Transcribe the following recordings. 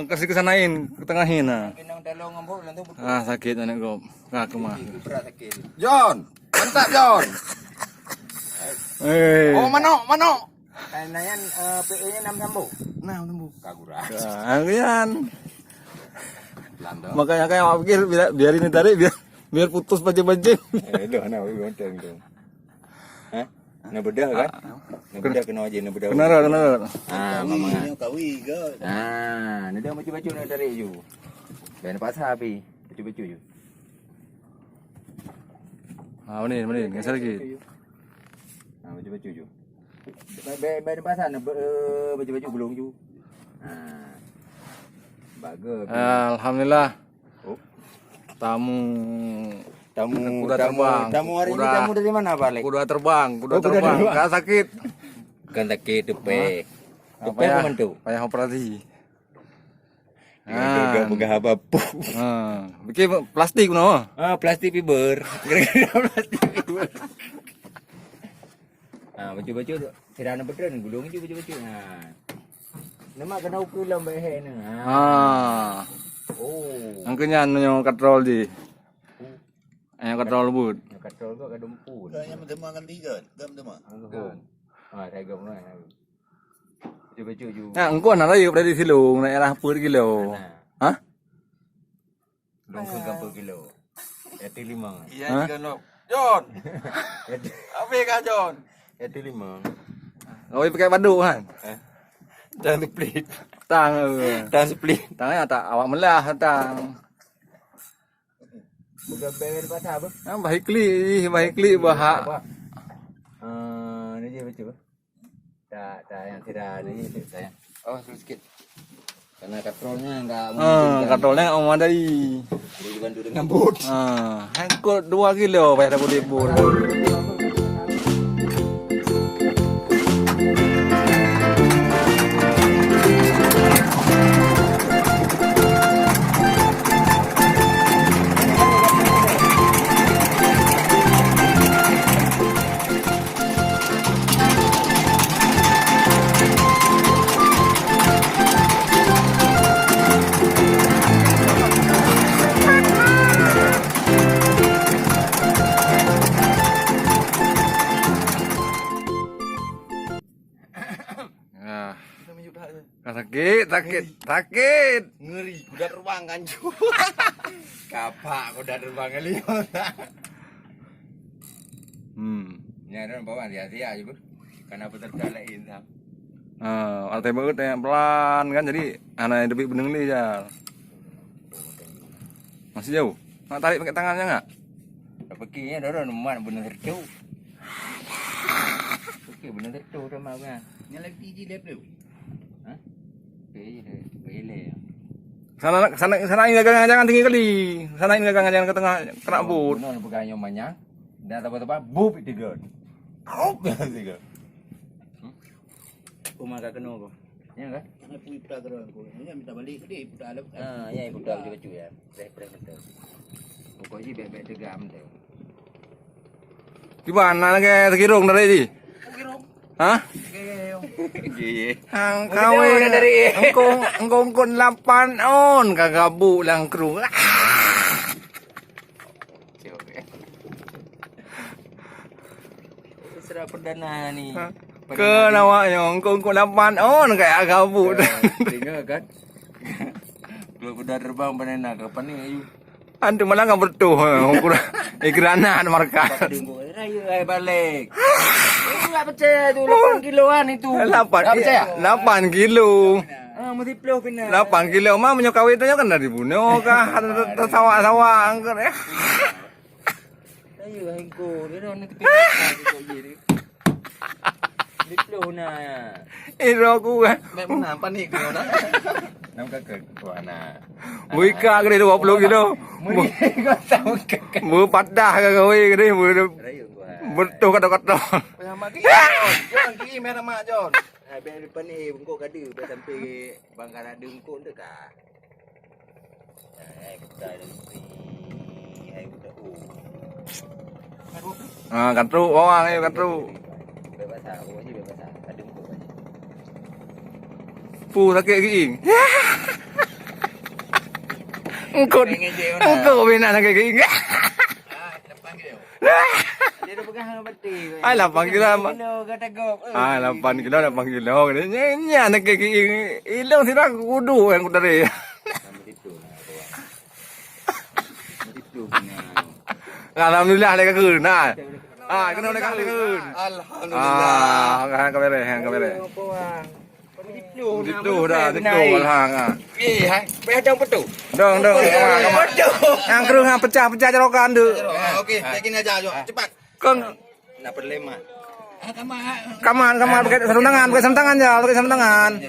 kasih kesanain, ketengahin nah. Kinang dalong ngambul nanti Ah sakit anak gop. Kak mah. berat sakit. John, mantap John. Oh mano. Nayan PE-nya 6 sambu. 6 sambu. Kagura. Kalian. Makanya kayak awak pikir biar ini tarik biar putus baje-baje. Dah nak gonteng tu. Hah? Nak bedah kan? Nak bedah kena aja nak bedah. Benar. Mama. Ini kawi ke? Ni dah baju-baju nak tarik je. Dan pasar api. Baju-baju je. Mana geser lagi. Baju-baju je. Baik pasar nak baju-baju belum je. Bagus. Alhamdulillah. Oh. Tamu Kuda terbang. Tamu hari ini tamu dari mana balik? Kuda terbang. Kuda terbang. Enggak sakit. Kan sakit tepe. Tepe Payah apa tu? Payah operasi. Juga menggahaba pu. Bikin plastik no. Plastik fiber. Gara-gara plastik fiber. Baju-baju tidak nak betul gulung je baju-baju. Nama kena ukur lah baik ni. Oh. Angkanya nyo katrol di. Ayo katrol but. Katrol tu ada dempu. Yang mendemak kan 3. Gam demak. Saya gam lah. Baju-baju ju. Engkau nak lagi pada di silung nak arah per kilo. Hah? Dongkeng per kilo. Yati 5. Iya juga no. John. Apa kah John? Yati 5. Kau pakai badu kan? Dan split. Tang. Dan split. Tangnya tak awak melah tang. Bukan bayar pasar apa? Baik kli bahak. Ni je baca. Tak yang tidak ada ni saya. Oh, sikit. Karena katrolnya enggak Katrolnya memadai. Jadi dibantu dengan bot. Hangkut 2 kilo bayar dapat libur. Sakit. Ngeri, kuda terbang kan cu. Kapak kuda terbang kali. Ni ada bawa dia aja bu. Kenapa terjalain sam? Arti banget ya pelan kan jadi anak lebih beneng nih ya. Masih jauh. Nak tarik pakai tangannya enggak? Pakinya dorong nomor bener tercu. Okey bener tercu sama kan. Yang lagi tinggi lep tu. Pilih. Sana ini jangan tinggi kali. Sana ini jangan ke tengah kena but. Benar pegangnya banyak. Dan tepat-tepat bub tiga. Hop tiga. Rumah kak kena kau. Ya kan? Nak pergi putar terus aku. Ini minta balik ke dia putar alap. Ya putar baju ya. Press betul. Pokoknya baik-baik tegam tu. Di mana lagi terkirung dari ini? Kirong. Hah? Kau dari engkau 8 on kagak bu lang kru. Serah perdana ni. Ke nawaknya engkau 8 on kayak agak bu. Tengok kan. Kalau perdana terbang perdana kapan ni ayu? Antu malah enggak bertuh. Ikranan markas. Raya balik. Enggak percaya tu 8 kiloan itu. 8 kilo. Mesti peluh pina. 8 kilo mah menyokawit itu kan dari Buno kah sawah-sawah angker ya. Ayo hengko, dia nak tepi je. Di peluh na. Iro kan. Memang panik kau dah. Nam kakak wana. Buika gede 20 kilo. Mui kau tahu kakak. Bu padah ke kowe gede bu. Raya gua. Betul kata-kata. Yang mati. John pergi merah mak John. Biar depan ni bengkok kada biar sampai bangkar ada bengkok tu kah. Budak ni. Hai budak. Katru bawang ayo katru. Bebas ah, pokoknya bebas ah. Ada bengkok aja. Pu sakit giing. Engkau bina nak kaki. Dia dah pegang dengan peti. Ai 8 kilo. Kilo kata gop. 8 kilo 8 kilo. Nya nak kaki ilong sira kudu yang kudari. Begitu lah. Begitu punya. Alhamdulillah lek keun nah. Kena lek keun. Alhamdulillah. Kamera. Itu dah, itu walhang Hai, pecah betul. Dong. Yang kerung pecah-pecah cerokan tu. Okey, saya kini aja jom. Cepat. Kong Nak berlemat. kaman pakai sarung tangan ya, pakai sarung tangan.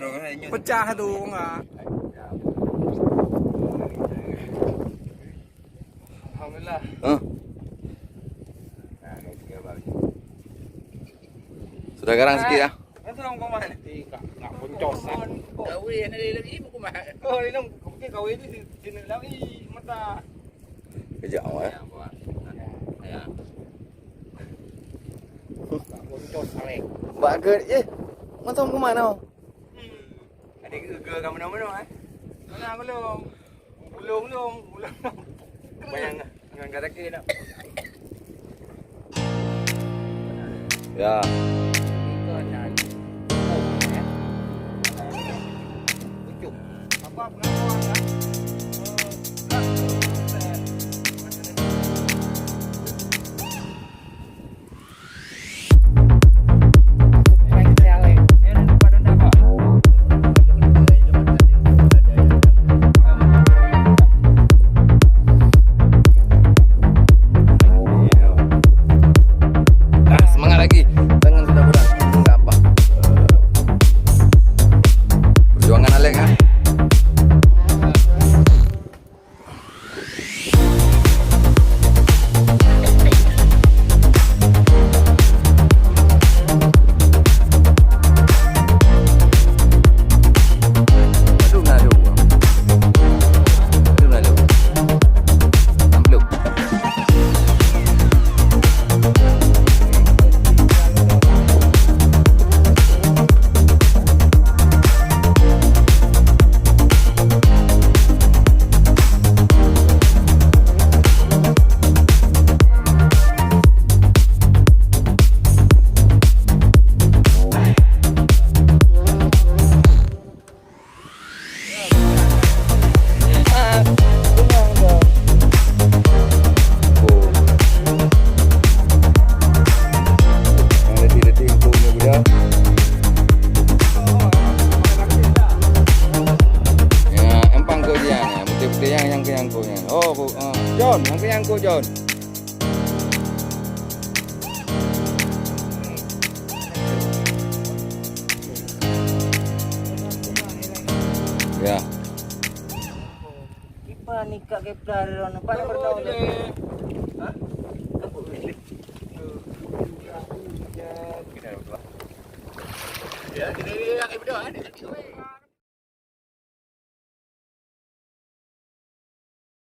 Pecah tu enggak. Alhamdulillah. Sudah garang sikit ya. Itu dong kau mana? Nak boncosan. Kawin ada lagi buku mah. Oh, ini dong kau ini sini lagi mata. Kejap awak ya. Ya. Boncos alek. Mbak ke macam ke mana? Ada ke kamu nama Mana belum? Belum. Bayang dengan kata ke nak. Ya. Apa pengakuan kan? Semangat lagi. Tangan sudah berat. Enggak apa. Perjuangan Alek ah. John, ang kayang ko John. Ya. Ipa nikah ke pelari ron. Pak bertahu.